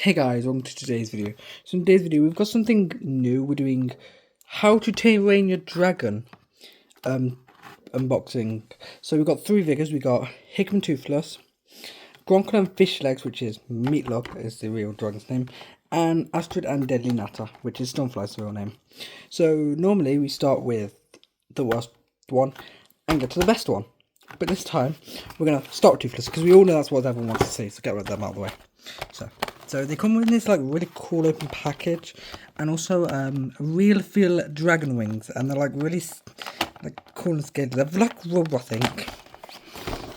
Hey guys, welcome to today's video. So in today's video we've got something new. We're doing how to train your dragon unboxing. So we've got three figures. We got Hickman Toothless, Gronkle and Fish Legs, which is Meatlock is the real dragon's name, and Astrid and Deadly Natter, which is Stonefly's real name. So normally we start with the worst one and get to the best one. But this time we're gonna start with Toothless because we all know that's what everyone wants to see, so get rid of them out of the way. So they come with this like really cool open package, and also real feel dragon wings, and they're like really like cool and scared. They're like rubber, I think.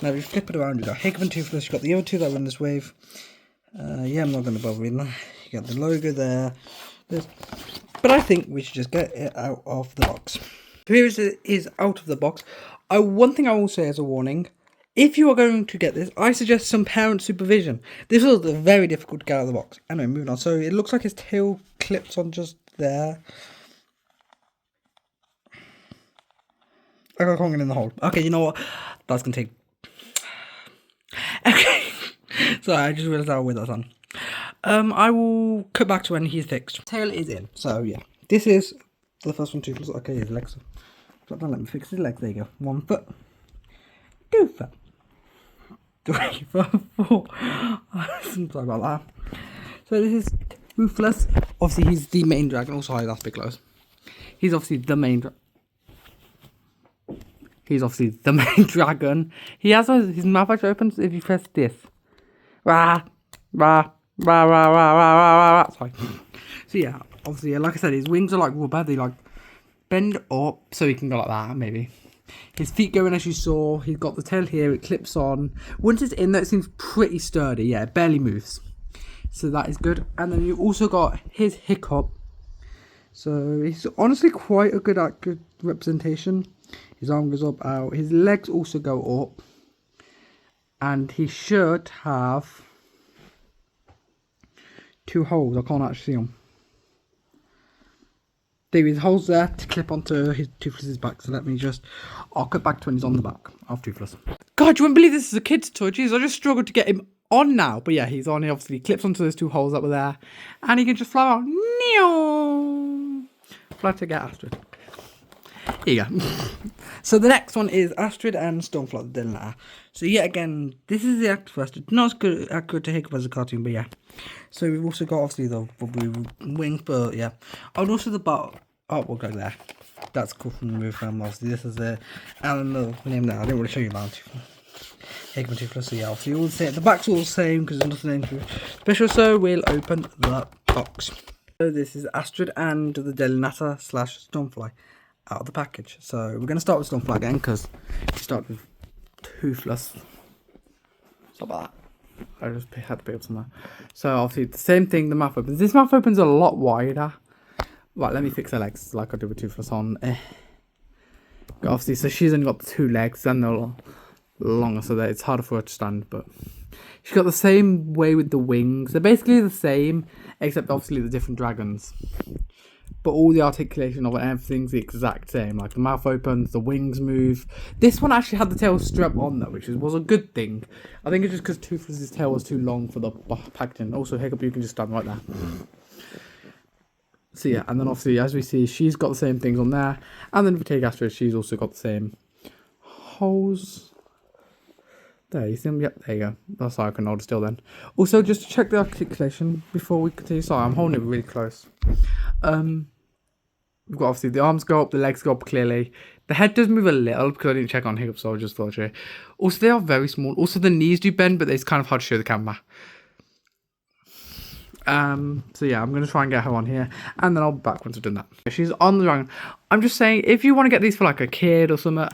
Now if you flip it around, you got Hickman Toothless, you got the other two that were in this wave. Yeah, I'm not going to bother reading that. You got the logo there. But I think we should just get it out of the box. So here it is out of the box. One thing I will say as a warning. If you are going to get this, I suggest some parent supervision. This was very difficult to get out of the box. Anyway, moving on. So it looks like his tail clips on just there. I got Kongan in the hole. Okay, you know what? That's going to take... Okay. Sorry, I just realised how weird that's on. I will cut back to when he's fixed. Tail is in. So, yeah. This is the first one, Toothless. Okay, his legs. Let me fix his legs. There you go. 1 foot. 2 foot. 3, 4, 4. Sorry about that. So this is Toothless. Obviously, he's the main dragon. Also, sorry, that's a bit close. He's obviously the main dragon. He has his mouth actually opens if you press this. Rah, rah, rah, rah, rah, rah, rah, rah. Sorry. So yeah, obviously, like I said, his wings are like rubber. They like bend up so he can go like that, maybe. His feet going as you saw. He's got the tail here. It clips on. Once it's in there, it seems pretty sturdy. Yeah, it barely moves. So that is good. And then you also got his Hiccup. So he's honestly quite a good representation. His arm goes up, out. His legs also go up. And he should have 2 holes. I can't actually see them. There is holes there to clip onto his Toothless's back. So let me just... I'll cut back to when he's on the back of Toothless. God, you wouldn't believe this is a kid's toy. Jeez, I just struggled to get him on now. But yeah, he's on. He obviously clips onto those 2 holes that were there. And he can just fly out. Fly to get Astrid. Here you go. So the next one is Astrid and Stonefly the Natter. So yet again, this is the actor first. It's not as accurate to Hiccup as a cartoon, but yeah. So we've also got obviously the bubbly wings, but yeah. And also the artwork like there. That's cool from the movie film. Obviously, this is the name there. I didn't really show you about Hickman Toothless. So yeah, obviously all the same. The back's all the same because there's nothing special. So we'll open the box. So this is Astrid and the Deadly Natter / Stonefly out of the package. So we're going to start with Stonefly again because we start with Toothless. Stop that. I just had to pick up somewhere. So obviously the same thing, the mouth opens. This mouth opens a lot wider. Right, let me fix her legs like I did with Toothless on. Obviously, so she's only got 2 legs and they're longer, so that it's harder for her to stand. But she's got the same way with the wings. They're basically the same, except obviously the different dragons. But all the articulation of it, everything's the exact same. Like the mouth opens, the wings move. This one actually had the tail strap on though, which was a good thing. I think it's just because Toothless's tail was too long for the packaging. Also, Hiccup, you can just stand right there. So yeah, and then obviously, as we see, she's got the same things on there. And then if we take Astrid, she's also got the same holes. There, you see them? Yep, there you go. That's how I can hold it still then. Also, just to check the articulation before we continue. Sorry, I'm holding it really close. We've got obviously the arms go up, the legs go up clearly. The head does move a little because I didn't check on Hiccup, so I just thought I'd show you. Also, they are very small. Also, the knees do bend, but it's kind of hard to show the camera. So yeah, I'm going to try and get her on here, and then I'll be back once I've done that. She's on the dragon. I'm just saying, if you want to get these for like a kid or something,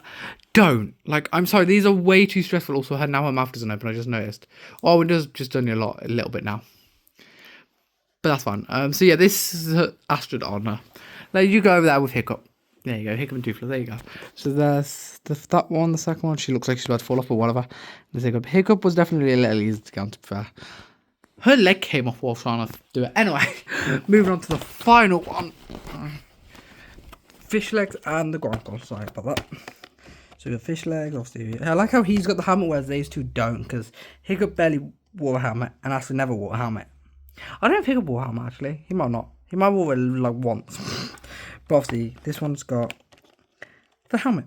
don't. Like, I'm sorry, these are way too stressful. Also, now her mouth doesn't open, I just noticed. Oh, it does just only a little bit now. But that's fine. So yeah, this is Astrid on her. Now you go over there with Hiccup. There you go, Hiccup and Toothless, there you go. So there's that one, the second one. She looks like she's about to fall off or whatever. There's Hiccup. Hiccup was definitely a little easy to get on, to be fair. Her leg came off while trying to do it. Anyway, moving on to the final one. Fish legs and the Gronkle. Sorry about that. So we got Fish legs, obviously. I like how he's got the helmet, whereas these two don't, because Hiccup barely wore a helmet, and Astrid never wore a helmet. I don't think Pickleball helmet actually. He might not. He might wear it like once. But obviously, this one's got the helmet.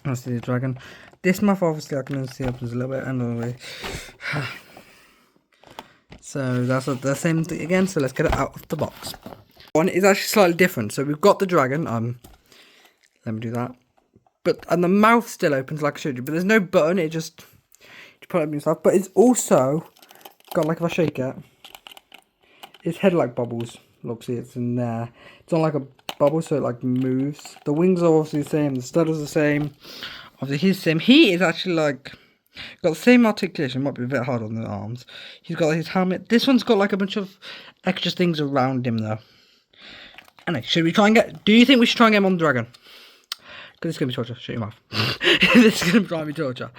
That's the dragon. This mouth obviously I can see opens a little bit anyway. So that's the same thing again. So let's get it out of the box. One is actually slightly different. So we've got the dragon. Let me do that. And the mouth still opens like I showed you, but there's no button. It just you put it up yourself. But it's also got, like, if I shake it, its head like bubbles. Look, see, it's in there. It's on like a bubble, so it like moves. The wings are obviously the same. The studders are the same. Obviously, he's the same. He is actually like got the same articulation. Might be a bit hard on the arms. He's got his helmet. This one's got like a bunch of extra things around him though. Anyway, should we try and get? Do you think we should try and get him on the dragon? Because it's gonna be torture. Shut your mouth. This is gonna drive me torture.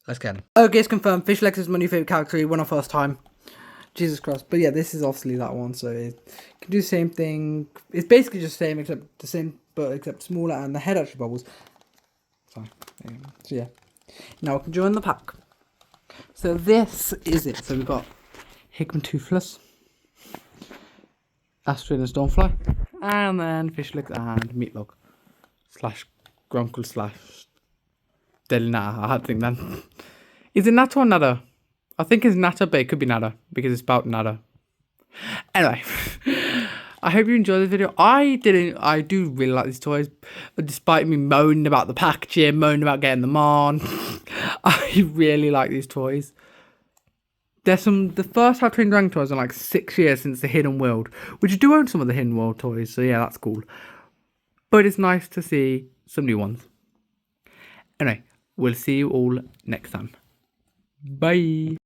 Let's get him. Okay, it's confirmed. Fish Legs is my new favorite character. He won our first time. Jesus Christ. But yeah, this is obviously that one, so it can do the same thing. It's basically just the same, except the same, but except smaller, and the head actually bubbles. Sorry. So yeah. Now we can join the pack. So this is it. So we've got Hickman Toothless, Astrid and Stonefly, and then Fish Legs and Meatloaf / Grunkle / Deadly Natter. I had to think then. Is it Natter or Natter? I think it's Natter, but it could be Natter because it's about Natter. Anyway, I hope you enjoyed this video. I do really like these toys, but despite me moaning about the packaging, moaning about getting them on, I really like these toys. There's the first How to Train Your Dragon toys are like 6 years since the Hidden World, which I do own some of the Hidden World toys, so yeah, that's cool. But it's nice to see some new ones. Anyway, we'll see you all next time. Bye.